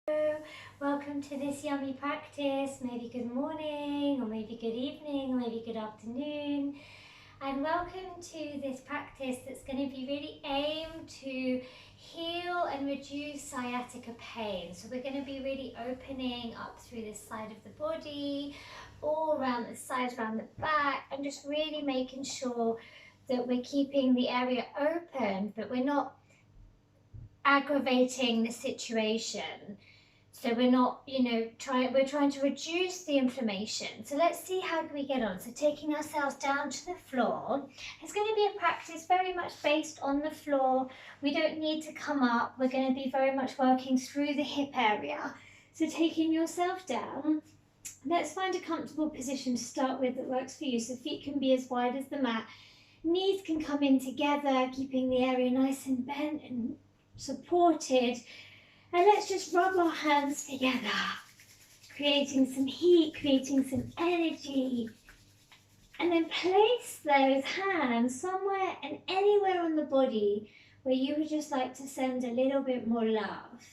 Welcome to this yummy practice. Maybe good morning, or maybe good evening, or maybe good afternoon. And welcome to this practice that's going to be really aimed to heal and reduce sciatica pain. So we're going to be really opening up through this side of the body, all around the sides, around the back, and just really making sure that we're keeping the area open, but we're not aggravating the situation. So we're not, we're trying to reduce the inflammation. So let's see how we get on. So taking ourselves down to the floor. It's going to be a practice very much based on the floor. We don't need to come up. We're going to be very much working through the hip area. So taking yourself down, let's find a comfortable position to start with that works for you. So feet can be as wide as the mat. Knees can come in together, keeping the area nice and bent and supported. And let's just rub our hands together, creating some heat, creating some energy. And then place those hands somewhere and anywhere on the body where you would just like to send a little bit more love.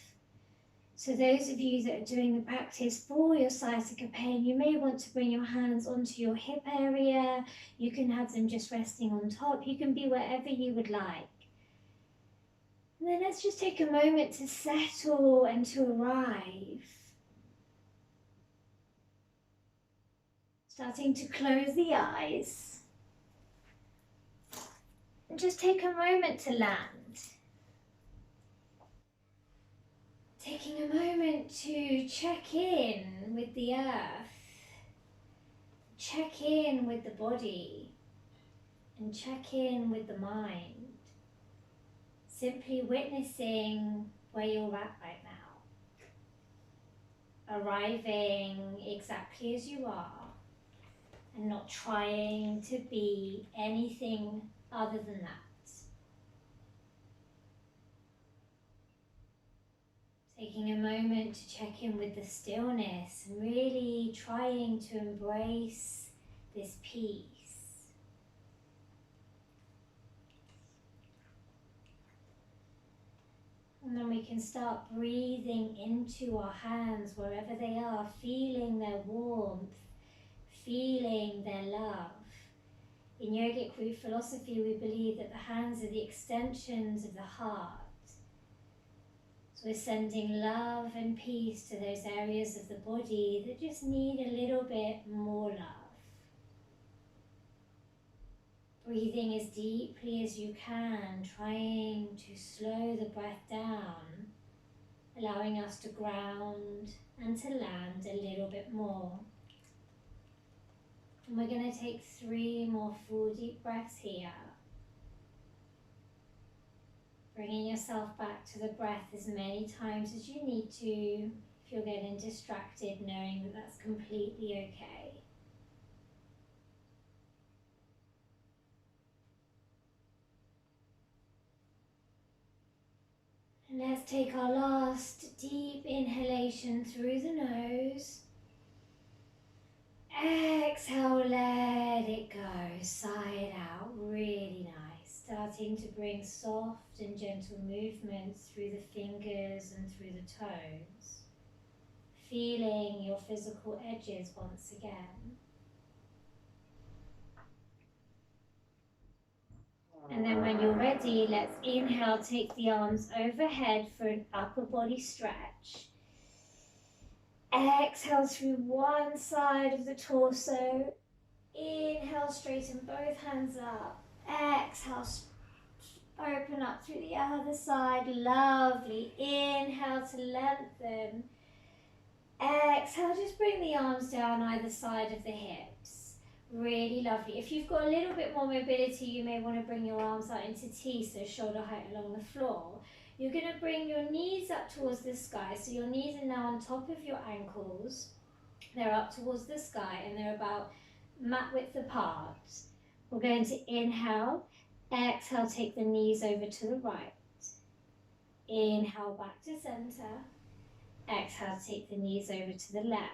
So those of you that are doing the practice for your sciatica pain, you may want to bring your hands onto your hip area. You can have them just resting on top. You can be wherever you would like. And then let's just take a moment to settle and to arrive. Starting to close the eyes. And just take a moment to land. Taking a moment to check in with the earth. Check in with the body. And check in with the mind. Simply witnessing where you're at right now. Arriving exactly as you are. And not trying to be anything other than that. Taking a moment to check in with the stillness and really trying to embrace this peace. And then we can start breathing into our hands wherever they are, feeling their warmth, feeling their love. In yogic root philosophy, we believe that the hands are the extensions of the heart. So we're sending love and peace to those areas of the body that just need a little bit more love. Breathing as deeply as you can, trying to slow the breath down, allowing us to ground and to land a little bit more. And we're going to take 3 more full deep breaths here. Bringing yourself back to the breath as many times as you need to. If you're getting distracted, knowing that that's completely okay. And let's take our last deep inhalation through the nose. Exhale, let it go, side out, really nice. Starting to bring soft and gentle movements through the fingers and through the toes. Feeling your physical edges once again. And then when you're ready, let's inhale, take the arms overhead for an upper body stretch. Exhale through one side of the torso. Inhale, straighten both hands up. Exhale, open up through the other side. Lovely. Inhale to lengthen. Exhale, just bring the arms down either side of the hips. Really lovely. If you've got a little bit more mobility, you may want to bring your arms out into T, so shoulder height along the floor. You're going to bring your knees up towards the sky. So your knees are now on top of your ankles. They're up towards the sky and they're about mat width apart. We're going to inhale. Exhale, take the knees over to the right. Inhale, back to center. Exhale, take the knees over to the left.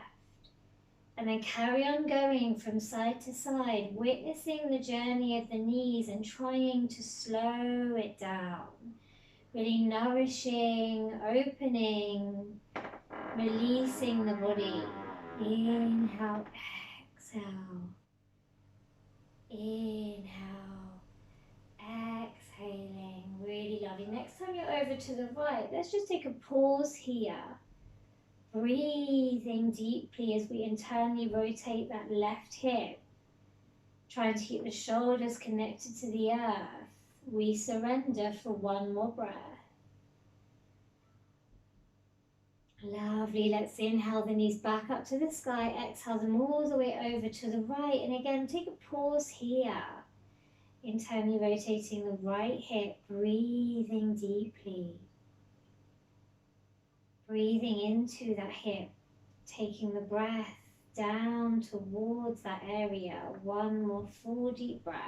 And then carry on going from side to side, witnessing the journey of the knees and trying to slow it down. Really nourishing, opening, Releasing the body. Inhale, exhale. Inhale, exhaling. Really lovely. Next time you're over to the right, let's just take a pause here. Breathing deeply as we internally rotate that left hip. Trying to keep the shoulders connected to the earth. We surrender for one more breath. Lovely. Let's inhale the knees back up to the sky. Exhale them all the way over to the right. And again, take a pause here. Internally rotating the right hip, breathing deeply. Breathing into that hip, taking the breath down towards that area. One more full deep breath.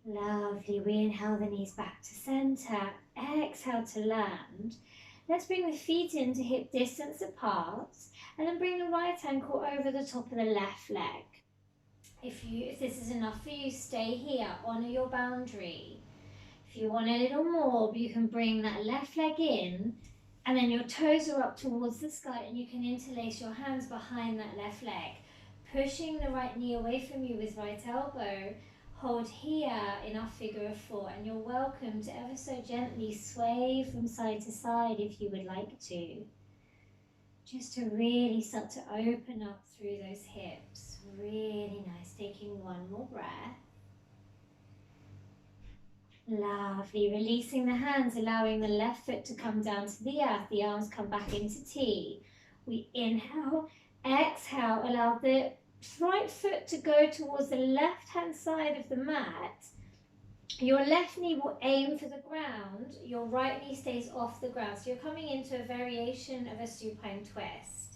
Lovely. We inhale the knees back to center. Exhale to land. Let's bring the feet into hip distance apart and then bring the right ankle over the top of the left leg. If this is enough for you, stay here. Honor your boundary. If you want a little more, you can bring that left leg in and then your toes are up towards the sky and you can interlace your hands behind that left leg. Pushing the right knee away from you with right elbow. Hold here in our figure of four and you're welcome to ever so gently sway from side to side if you would like to. Just to really start to open up through those hips. Really nice. Taking one more breath. Lovely. Releasing the hands, allowing the left foot to come down to the earth. The arms come back into T. We inhale, exhale, allow the right foot to go towards the left-hand side of the mat. Your left knee will aim for the ground. Your right knee stays off the ground. So you're coming into a variation of a supine twist.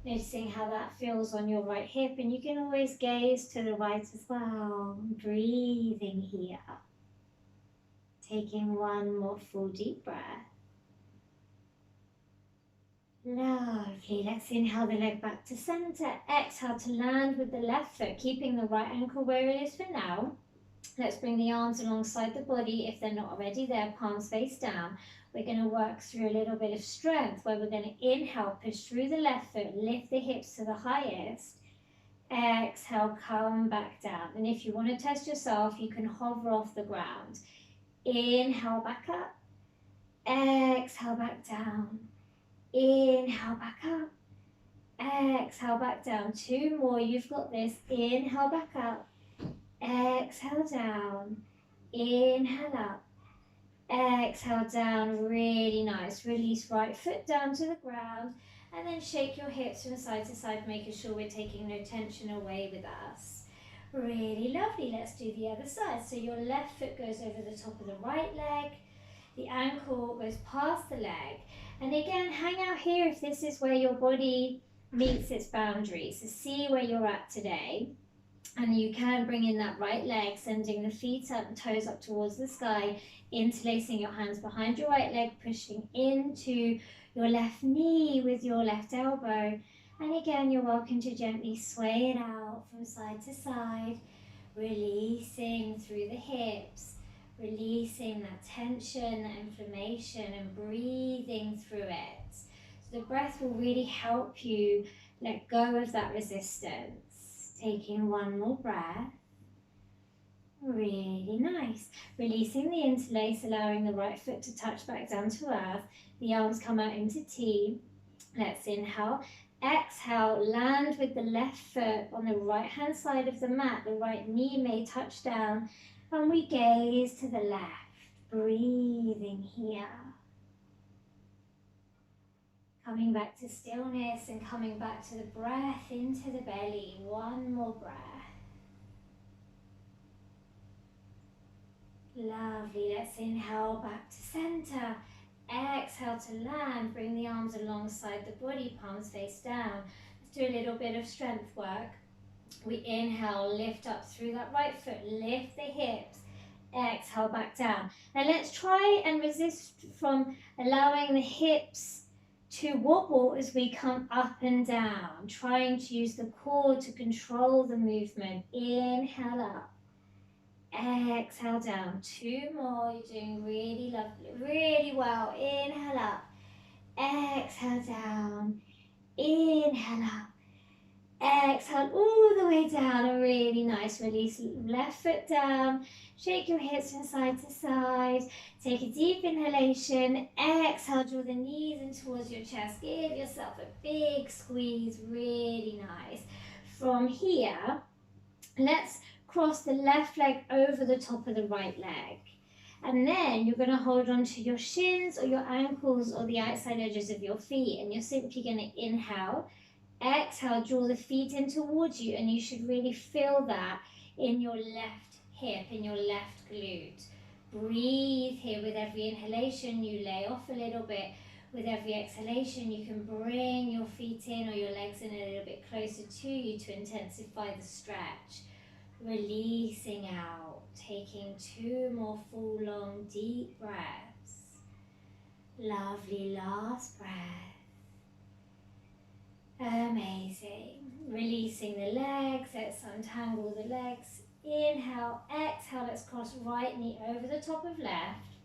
Noticing how that feels on your right hip. And you can always gaze to the right as well. Breathing here. Taking one more full deep breath. Lovely. Let's inhale the leg back to center. Exhale to land with the left foot, keeping the right ankle where it is for now. Let's bring the arms alongside the body if they're not already there, palms face down. We're going to work through a little bit of strength where we're going to inhale, push through the left foot, lift the hips to the highest. Exhale, come back down. And if you want to test yourself, you can hover off the ground. Inhale back up. Exhale back down. Inhale back up. Exhale back down. Two more. You've got this. Inhale back up. Exhale down. Inhale up. Exhale down. Really nice. Release right foot down to the ground. And then shake your hips from side to side, making sure we're taking no tension away with us. Really lovely. Let's do the other side. So your left foot goes over the top of the right leg. The ankle goes past the leg. And again, hang out here if this is where your body meets its boundaries. So see where you're at today. And you can bring in that right leg, sending the feet up and toes up towards the sky, interlacing your hands behind your right leg, pushing into your left knee with your left elbow. And again, you're welcome to gently sway it out from side to side, releasing through the hips, releasing that tension, that inflammation, and breathing through it. So the breath will really help you let go of that resistance. Taking one more breath. Really nice. Releasing the interlace, allowing the right foot to touch back down to earth. The arms come out into T. Let's inhale. Exhale, land with the left foot on the right hand side of the mat. The right knee may touch down. And we gaze to the left. Breathing here. Coming back to stillness and coming back to the breath into the belly. One more breath. Lovely. Let's inhale back to center. Exhale to land. Bring the arms alongside the body, palms face down. Let's do a little bit of strength work. We inhale, lift up through that right foot, lift the hips. Exhale back down. Now let's try and resist from allowing the hips to wobble as we come up and down, trying to use the core to control the movement. Inhale up. Exhale down. 2 more. You're doing really lovely, really well. Inhale up. Exhale down. Inhale up. Exhale all the way down. Really nice. Release left foot down. Shake your hips from side to side. Take a deep inhalation. Exhale, draw the knees in towards your chest. Give yourself a big squeeze. Really nice. From here, let's cross the left leg over the top of the right leg. And then you're going to hold on to your shins or your ankles or the outside edges of your feet. And you're simply going to inhale. Exhale, draw the feet in towards you, and you should really feel that in your left hip, in your left glute. Breathe here. With every inhalation, you lay off a little bit. With every exhalation, you can bring your feet in or your legs in a little bit closer to you to intensify the stretch. Releasing out, taking 2 more full, long, deep breaths. Lovely last breath. Amazing. Releasing the legs. Let's untangle the legs. Inhale, exhale. Let's cross right knee over the top of left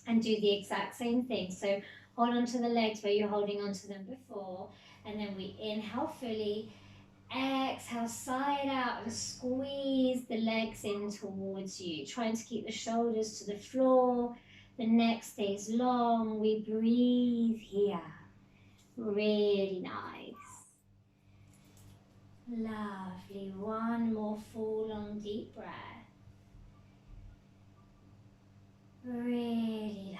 and do the exact same thing. So hold on to the legs where you're holding on to them before, and then we inhale fully. Exhale, side out, and squeeze the legs in towards you. Trying to keep the shoulders to the floor. The neck stays long. We breathe here. Really nice. Lovely. 1 more full, long, deep breath. Really lovely.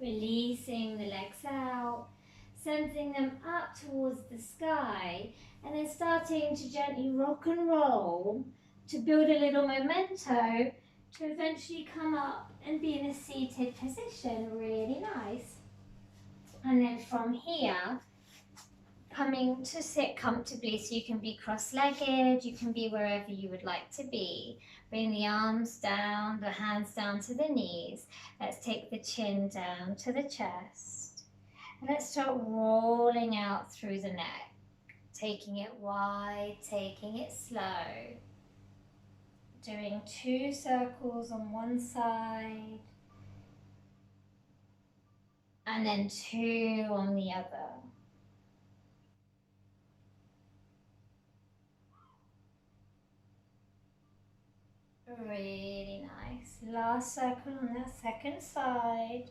Releasing the legs out, sending them up towards the sky, and then starting to gently rock and roll to build a little memento to eventually come up and be in a seated position. Really nice. And then from here, coming to sit comfortably, so you can be cross-legged, you can be wherever you would like to be. Bring the arms down, the hands down to the knees. Let's take the chin down to the chest. And let's start rolling out through the neck, taking it wide, taking it slow. Doing 2 circles on one side, and then 2 on the other. Really nice. Last circle on that second side.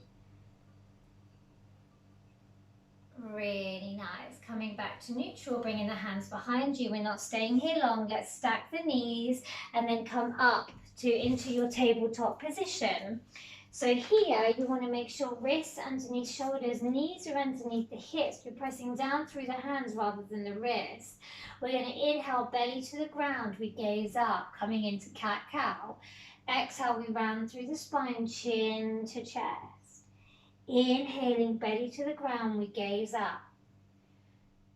Really nice. Coming back to neutral, bringing the hands behind you. We're not staying here long. Let's stack the knees and then come up into your tabletop position. So here you want to make sure wrists underneath shoulders, knees are underneath the hips. You're pressing down through the hands rather than the wrists. We're going to inhale, belly to the ground. We gaze up, coming into cat-cow. Exhale, we round through the spine, chin to chest. Inhaling, belly to the ground, we gaze up.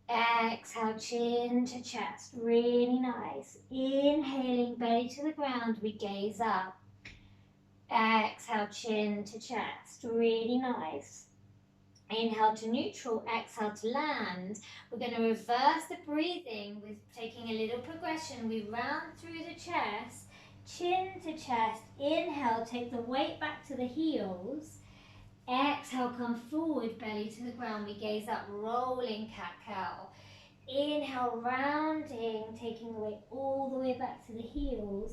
Exhale, chin to chest. Really nice. Inhaling, belly to the ground, we gaze up. Exhale, chin to chest. Really nice. Inhale to neutral, exhale to land. We're going to reverse the breathing with taking a little progression. We round through the chest, chin to chest. Inhale, take the weight back to the heels. Exhale, come forward, belly to the ground. We gaze up, rolling cat-cow. Inhale, rounding, taking the weight all the way back to the heels.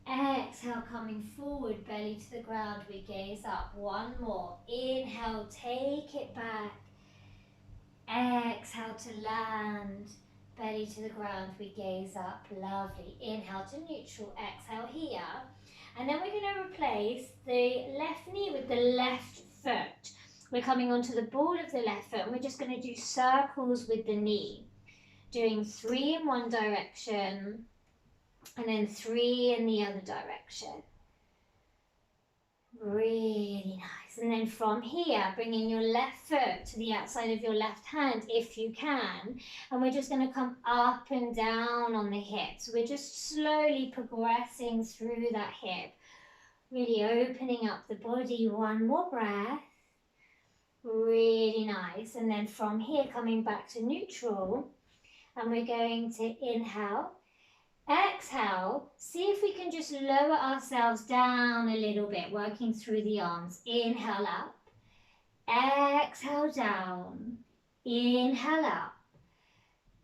Exhale, coming forward, belly to the ground, we gaze up. 1 more. Inhale, take it back. Exhale to land, belly to the ground, we gaze up. Lovely. Inhale to neutral, exhale here. And then we're going to replace the left knee with the left foot. We're coming onto the ball of the left foot, and we're just going to do circles with the knee. Doing 3 in one direction, and then 3 in the other direction. Really nice. And then from here, bringing your left foot to the outside of your left hand if you can. And we're just going to come up and down on the hip. So we're just slowly progressing through that hip. Really opening up the body. 1 more breath. Really nice. And then from here, coming back to neutral. And we're going to inhale. Exhale, see if we can just lower ourselves down a little bit, working through the arms. Inhale up, exhale down, inhale up,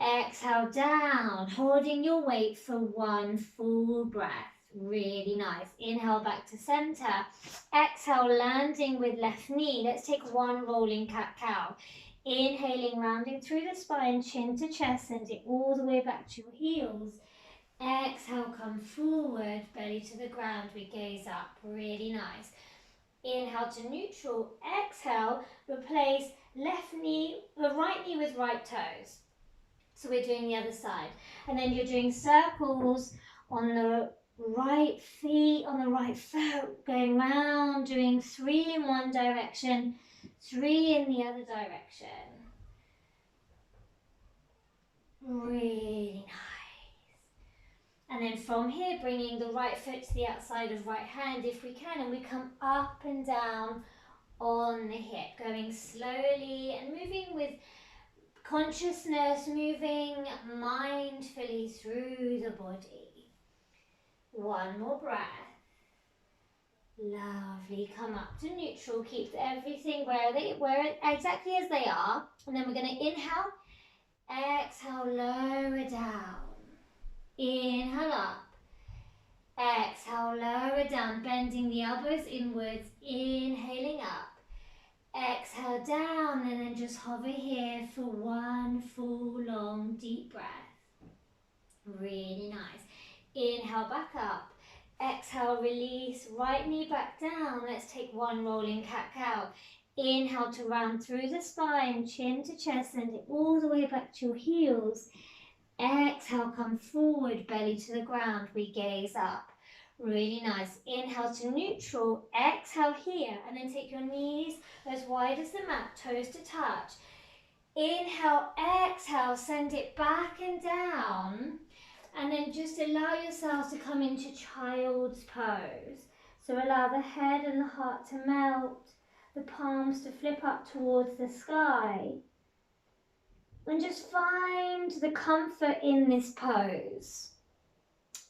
exhale down, holding your weight for one full breath. Really nice. Inhale back to center. Exhale, landing with left knee. Let's take one rolling cat-cow. Inhaling, rounding through the spine, chin to chest, send it all the way back to your heels. Exhale, come forward, belly to the ground. We gaze up. Really nice. Inhale to neutral. Exhale, replace right knee with right toes. So we're doing the other side. And then you're doing circles on the right feet, on the right foot, going round, doing 3 in one direction, 3 in the other direction. Really nice. And then from here, bringing the right foot to the outside of right hand if we can, and we come up and down on the hip, going slowly and moving with consciousness, moving mindfully through the body. One more breath. Lovely. Come up to neutral. Keep everything where exactly as they are. And then we're going to inhale. Exhale, lower down. Inhale up. Exhale, lower down. Bending the elbows inwards. Inhaling up. Exhale down, and then just hover here for one full long deep breath. Really nice. Inhale back up. Exhale, release, right knee back down. Let's take one rolling cat-cow. Inhale to round through the spine, chin to chest, send it all the way back to your heels. Exhale, come forward, belly to the ground. We gaze up. Really nice. Inhale to neutral. Exhale here, and then take your knees as wide as the mat, toes to touch. Inhale, exhale, send it back and down. And then just allow yourself to come into child's pose. So allow the head and the heart to melt, the palms to flip up towards the sky. And just find the comfort in this pose.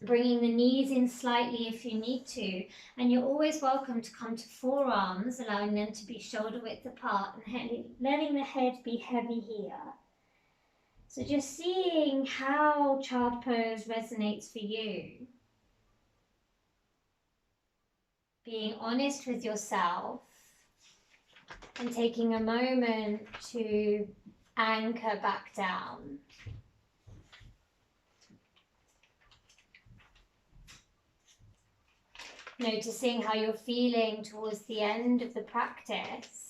Bringing the knees in slightly if you need to. And you're always welcome to come to forearms, allowing them to be shoulder width apart and letting the head be heavy here. So just seeing how child pose resonates for you. Being honest with yourself and taking a moment to anchor back down. Noticing how you're feeling towards the end of the practice.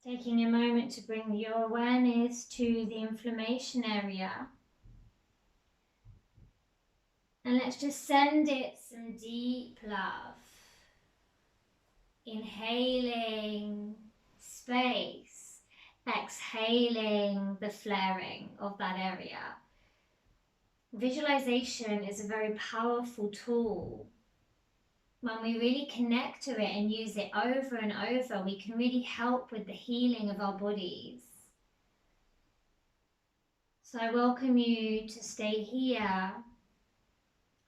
Taking a moment to bring your awareness to the inflammation area. And let's just send it some deep love. Inhaling space, exhaling the flaring of that area. Visualization is a very powerful tool. When we really connect to it and use it over and over, we can really help with the healing of our bodies. So I welcome you to stay here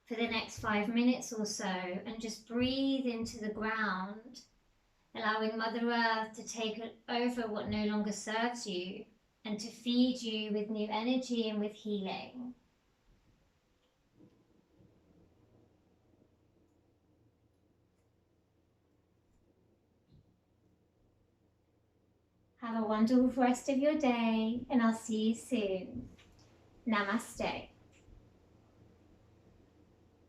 for the next 5 minutes or so and just breathe into the ground, allowing Mother Earth to take over what no longer serves you and to feed you with new energy and with healing. Have a wonderful rest of your day, and I'll see you soon. Namaste.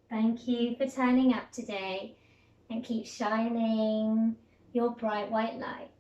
Thank you for turning up today, and keep shining your bright white light.